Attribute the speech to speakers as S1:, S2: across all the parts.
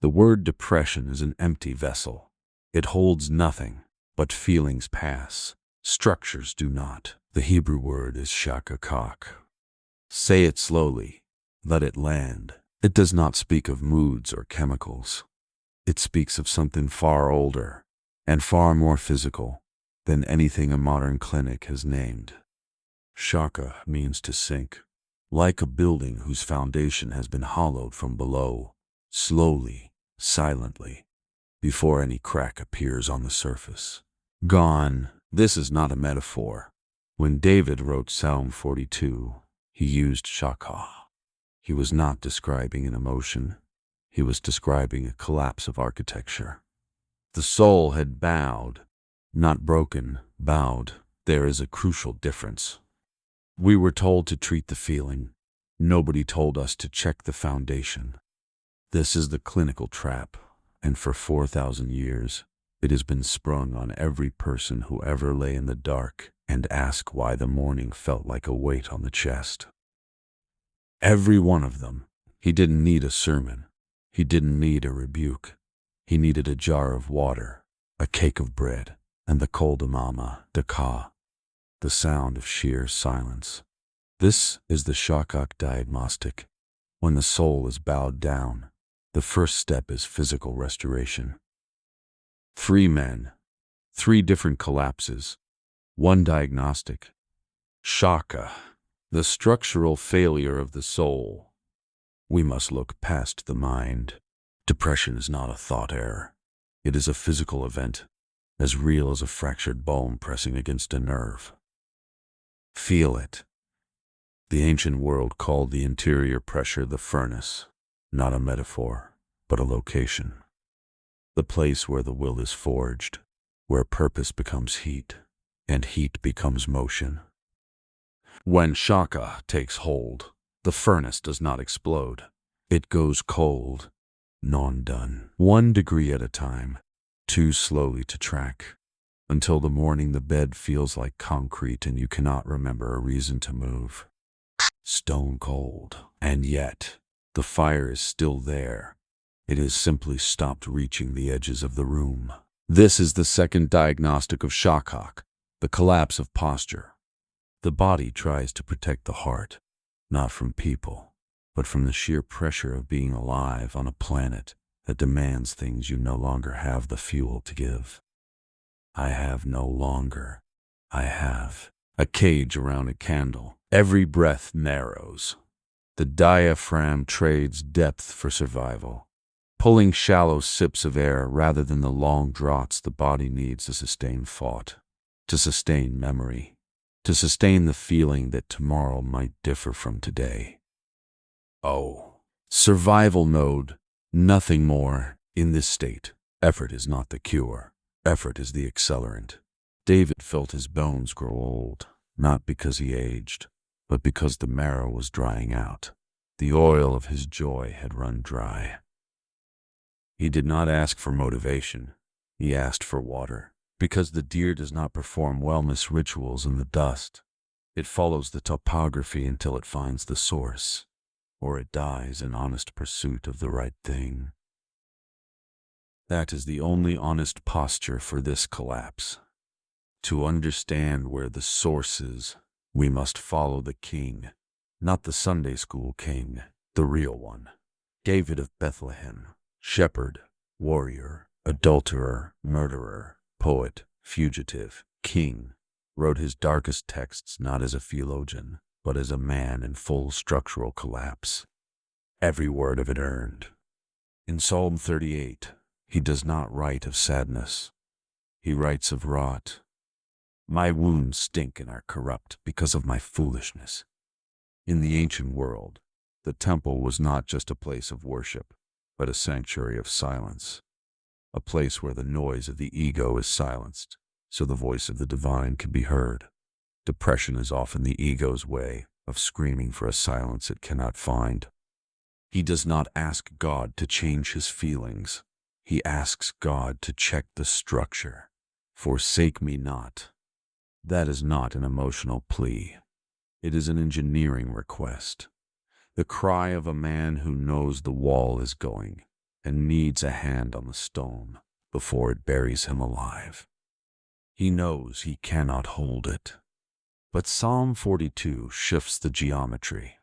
S1: The word depression is an empty vessel. It holds nothing, but feelings pass. Structures do not. The Hebrew word is shakakak. Say it slowly. Let it land. It does not speak of moods or chemicals. It speaks of something far older and far more physical than anything a modern clinic has named. Shaka means to sink, like a building whose foundation has been hollowed from below, slowly, silently, before any crack appears on the surface. Gone. This is not a metaphor. When David wrote Psalm 42, he used shaka. He was not describing an emotion. He was describing a collapse of architecture. The soul had bowed, not broken, bowed. There is a crucial difference. We were told to treat the feeling. Nobody told us to check the foundation. This is the clinical trap, and for 4,000 years, it has been sprung on every person who ever lay in the dark and asked why the morning felt like a weight on the chest. Every one of them. He didn't need a sermon. He didn't need a rebuke. He needed a jar of water, a cake of bread, and the cold amama, daka, the sound of sheer silence. This is the shakak diagnostic. When the soul is bowed down, the first step is physical restoration. 3 men, 3 different collapses, 1 diagnostic. Shaka, the structural failure of the soul. We must look past the mind. Depression is not a thought error. It is a physical event, as real as a fractured bone pressing against a nerve. Feel it. The ancient world called the interior pressure the furnace, not a metaphor, but a location. The place where the will is forged, where purpose becomes heat, and heat becomes motion. When shaka takes hold, the furnace does not explode. It goes cold, non-done, 1 degree at a time, too slowly to track, until the morning the bed feels like concrete and you cannot remember a reason to move. Stone cold. And yet, the fire is still there. It has simply stopped reaching the edges of the room. This is the second diagnostic of shakak, the collapse of posture. The body tries to protect the heart, not from people, but from the sheer pressure of being alive on a planet that demands things you no longer have the fuel to give. I have no longer. I have a cage around a candle. Every breath narrows. The diaphragm trades depth for survival, pulling shallow sips of air rather than the long draughts the body needs to sustain thought, to sustain memory, to sustain the feeling that tomorrow might differ from today. Oh, survival mode, nothing more. In this state, effort is not the cure. Effort is the accelerant. David felt his bones grow old, not because he aged, but because the marrow was drying out. The oil of his joy had run dry. He did not ask for motivation. He asked for water, because the deer does not perform wellness rituals in the dust. It follows the topography until it finds the source, or it dies in honest pursuit of the right thing. That is the only honest posture for this collapse. To understand where the source is, we must follow the king, not the Sunday school king, the real one. David of Bethlehem, shepherd, warrior, adulterer, murderer, poet, fugitive, king, wrote his darkest texts not as a theologian, but as a man in full structural collapse. Every word of it earned. In Psalm 38, he does not write of sadness. He writes of rot. My wounds stink and are corrupt because of my foolishness. In the ancient world, the temple was not just a place of worship, but a sanctuary of silence, a place where the noise of the ego is silenced, so the voice of the divine can be heard. Depression is often the ego's way of screaming for a silence it cannot find. He does not ask God to change his feelings. He asks God to check the structure. Forsake me not. That is not an emotional plea. It is an engineering request. The cry of a man who knows the wall is going, and needs a hand on the stone before it buries him alive. He knows he cannot hold it. But Psalm 42 shifts the geometry.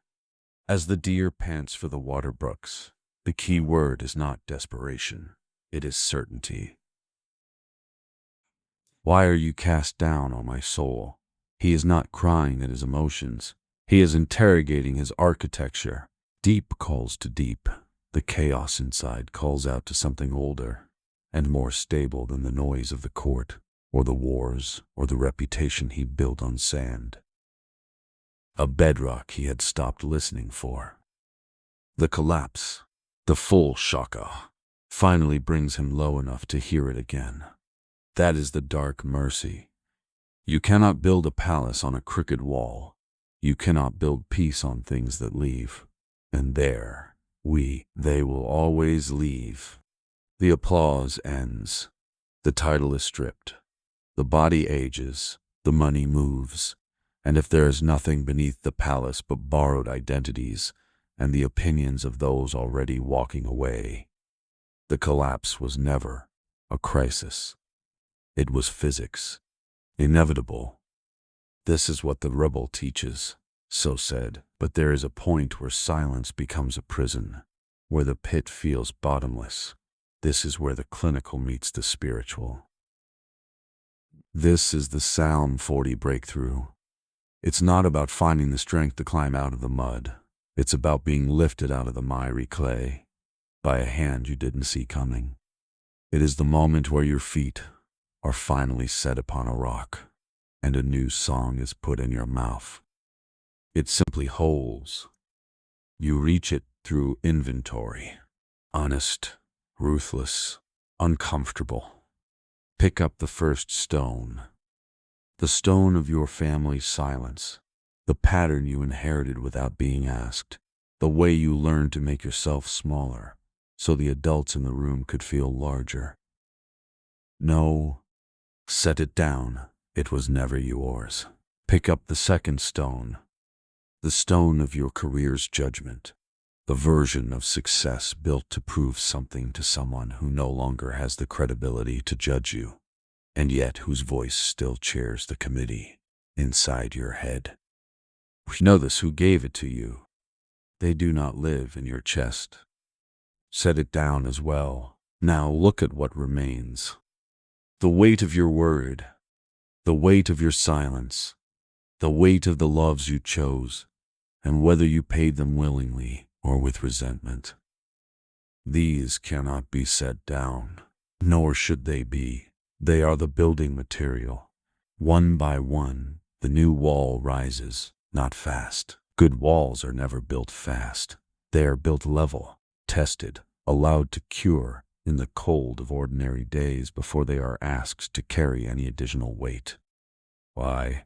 S1: As the deer pants for the water brooks, the key word is not desperation, it is certainty. Why are you cast down, O my soul? He is not crying at his emotions. He is interrogating his architecture. Deep calls to deep. The chaos inside calls out to something older and more stable than the noise of the court, or the wars, or the reputation he built on sand. A bedrock he had stopped listening for. The collapse, the full shaka, finally brings him low enough to hear it again. That is the dark mercy. You cannot build a palace on a crooked wall. You cannot build peace on things that leave. And there, they will always leave. The applause ends. The title is stripped. The body ages. The money moves. And if there is nothing beneath the palace but borrowed identities and the opinions of those already walking away, the collapse was never a crisis. It was physics. Inevitable. This is what the rebel teaches, so said, but there is a point where silence becomes a prison, where the pit feels bottomless. This is where the clinical meets the spiritual. This is the Psalm 40 breakthrough. It's not about finding the strength to climb out of the mud. It's about being lifted out of the miry clay by a hand you didn't see coming. It is the moment where your feet are finally set upon a rock and a new song is put in your mouth. It simply holds. You reach it through inventory. Honest, ruthless, uncomfortable. Pick up the first stone. The stone of your family's silence. The pattern you inherited without being asked. The way you learned to make yourself smaller so the adults in the room could feel larger. No, set it down. It was never yours. Pick up the second stone. The stone of your career's judgment. The version of success built to prove something to someone who no longer has the credibility to judge you, and yet whose voice still chairs the committee inside your head. Notice who gave it to you. They do not live in your chest. Set it down as well. Now look at what remains. The weight of your word, the weight of your silence, the weight of the loves you chose, and whether you paid them willingly or with resentment. These cannot be set down, nor should they be. They are the building material. One by one, the new wall rises, not fast. Good walls are never built fast. They are built level, tested, allowed to cure in the cold of ordinary days before they are asked to carry any additional weight. Why?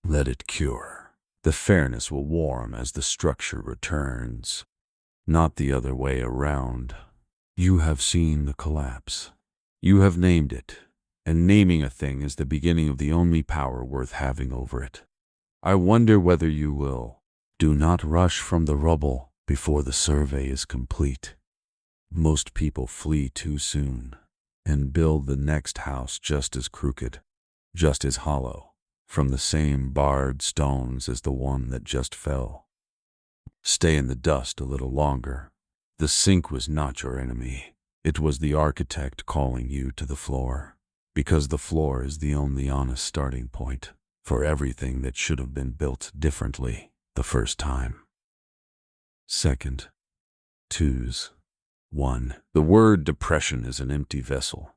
S1: Let it cure. The fairness will warm as the structure returns, not the other way around. You have seen the collapse. You have named it, and naming a thing is the beginning of the only power worth having over it. I wonder whether you will. Do not rush from the rubble before the survey is complete. Most people flee too soon and build the next house just as crooked, just as hollow, from the same barred stones as the one that just fell. Stay in the dust a little longer. The sink was not your enemy. It was the architect calling you to the floor, because the floor is the only honest starting point for everything that should have been built differently the first time. Second, twos. 1. The word depression is an empty vessel.